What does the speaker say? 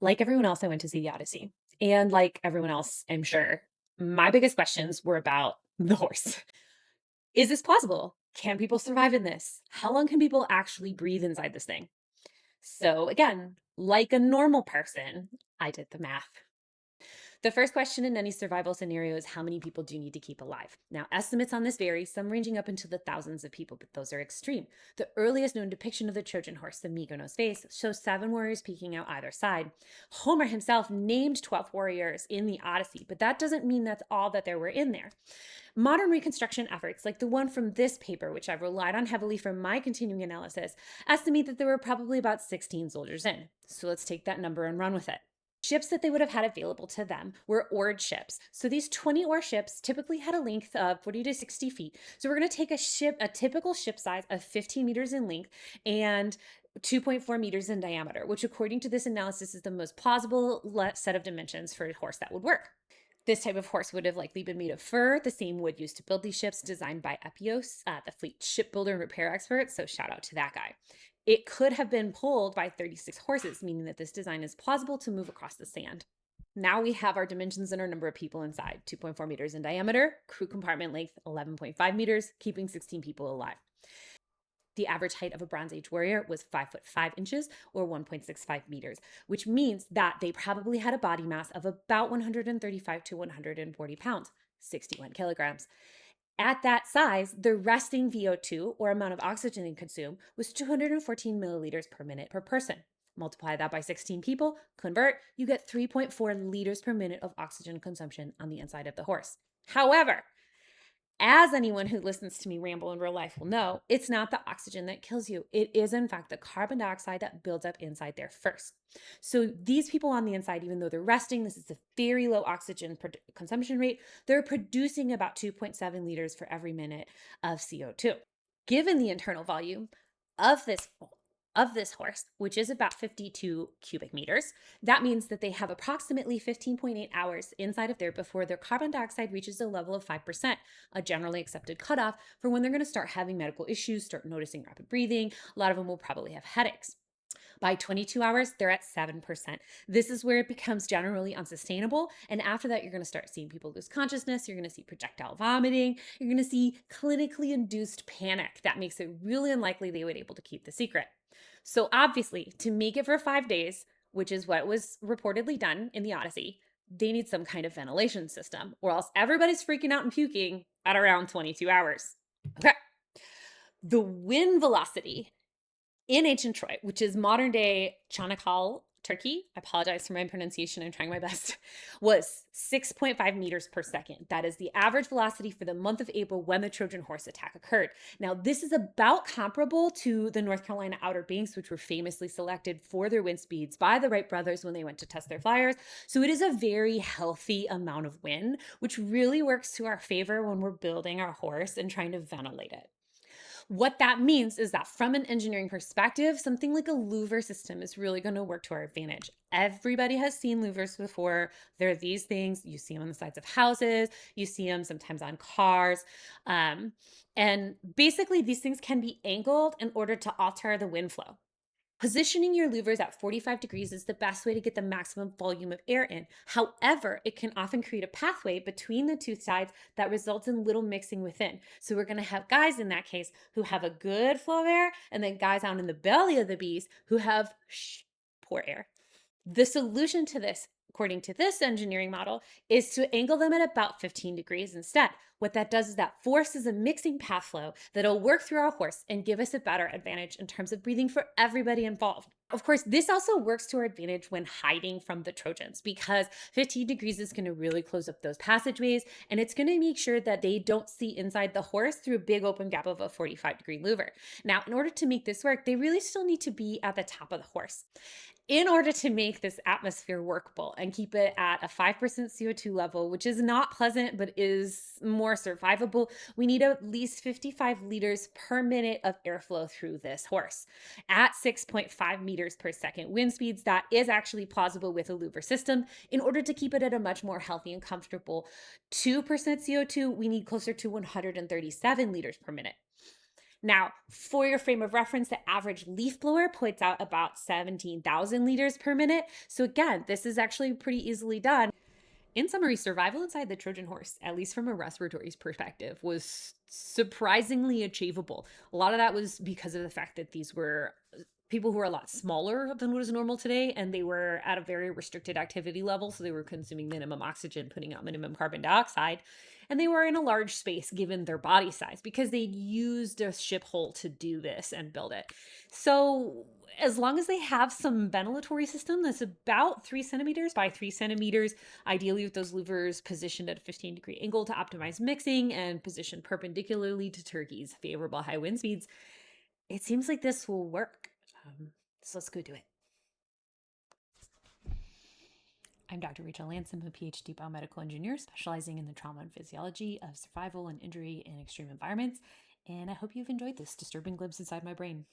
Like everyone else, I went to see the Odyssey. And like everyone else, I'm sure, my biggest questions were about the horse. Is this plausible? Can people survive in this? How long can people actually breathe inside this thing? So, again, like a normal person, I did the math. The first question in any survival scenario is how many people do you need to keep alive? Now, estimates on this vary, some ranging up into the thousands of people, but those are extreme. The earliest known depiction of the Trojan horse, the Mykonos vase, shows 7 warriors peeking out either side. Homer himself named 12 warriors in the Odyssey, but that doesn't mean that's all that there were in there. Modern reconstruction efforts, like the one from this paper, which I've relied on heavily for my continuing analysis, estimate that there were probably about 16 soldiers in. So let's take that number and run with it. Ships that they would have had available to them were oared ships. So these 20 oar ships typically had a length of 40 to 60 feet. So we're going to take a typical ship size of 15 meters in length and 2.4 meters in diameter, which according to this analysis is the most plausible set of dimensions for a horse that would work. This type of horse would have likely been made of fur, the same wood used to build these ships, designed by Epios, the fleet shipbuilder and repair expert. So shout out to that guy. It could have been pulled by 36 horses, meaning that this design is plausible to move across the sand. Now we have our dimensions and our number of people inside: 2.4 meters in diameter, crew compartment length 11.5 meters, keeping 16 people alive. The average height of a Bronze Age warrior was 5'5" or 1.65 meters, which means that they probably had a body mass of about 135 to 140 pounds, 61 kilograms. At that size, the resting VO2, or amount of oxygen they consume, was 214 milliliters per minute per person. Multiply that by 16 people, convert, you get 3.4 liters per minute of oxygen consumption on the inside of the horse. However, as anyone who listens to me ramble in real life will know, it's not the oxygen that kills you. It is, in fact, the carbon dioxide that builds up inside there first. So these people on the inside, even though they're resting, this is a very low oxygen consumption rate, they're producing about 2.7 liters for every minute of CO2. Given the internal volume of this horse, which is about 52 cubic meters, that means that they have approximately 15.8 hours inside of there before their carbon dioxide reaches a level of 5%, a generally accepted cutoff for when they're going to start having medical issues, start noticing rapid breathing. A lot of them will probably have headaches. By 22 hours, they're at 7%. This is where it becomes generally unsustainable. And after that, you're going to start seeing people lose consciousness. You're going to see projectile vomiting. You're going to see clinically induced panic. That makes it really unlikely they would be able to keep the secret. So obviously, to make it for 5 days, which is what was reportedly done in the Odyssey, they need some kind of ventilation system, or else everybody's freaking out and puking at around 22 hours. Okay. The wind velocity in ancient Troy, which is modern day Çanakkale, Turkey, I apologize for my pronunciation, I'm trying my best, was 6.5 meters per second. That is the average velocity for the month of April when the Trojan horse attack occurred. Now, this is about comparable to the North Carolina Outer Banks, which were famously selected for their wind speeds by the Wright brothers when they went to test their flyers. So it is a very healthy amount of wind, which really works to our favor when we're building our horse and trying to ventilate it. What that means is that from an engineering perspective, something like a louver system is really going to work to our advantage. Everybody has seen louvers before. There are these things. You see them on the sides of houses. You see them sometimes on cars. And basically, these things can be angled in order to alter the wind flow. Positioning your louvers at 45 degrees is the best way to get the maximum volume of air in. However, it can often create a pathway between the two sides that results in little mixing within. So we're going to have guys in that case who have a good flow of air, and then guys out in the belly of the beast who have poor air. The solution to this, according to this engineering model, is to angle them at about 15 degrees instead. What that does is that forces a mixing path flow that'll work through our horse and give us a better advantage in terms of breathing for everybody involved. Of course, this also works to our advantage when hiding from the Trojans, because 15 degrees is going to really close up those passageways, and it's going to make sure that they don't see inside the horse through a big open gap of a 45-degree louver. Now, in order to make this work, they really still need to be at the top of the horse. In order to make this atmosphere workable and keep it at a 5% CO2 level, which is not pleasant but is more survivable, we need at least 55 liters per minute of airflow through this horse. At 6.5 meters per second wind speeds, that is actually plausible with a louver system. In order to keep it at a much more healthy and comfortable 2% CO2, we need closer to 137 liters per minute. Now, for your frame of reference, the average leaf blower puts out about 17,000 liters per minute. So again, this is actually pretty easily done. In summary, survival inside the Trojan horse, at least from a respiratory perspective, was surprisingly achievable. A lot of that was because of the fact that these were people who are a lot smaller than what is normal today, and they were at a very restricted activity level. So they were consuming minimum oxygen, putting out minimum carbon dioxide, and they were in a large space given their body size because they used a ship hull to do this and build it. So as long as they have some ventilatory system that's about 3 centimeters by 3 centimeters, ideally with those louvers positioned at a 15-degree angle to optimize mixing and positioned perpendicularly to Turkey's favorable high wind speeds, it seems like this will work. So let's go do it. I'm Dr. Rachel Lance. I'm a PhD biomedical engineer specializing in the trauma and physiology of survival and injury in extreme environments. And I hope you've enjoyed this disturbing glimpse inside my brain.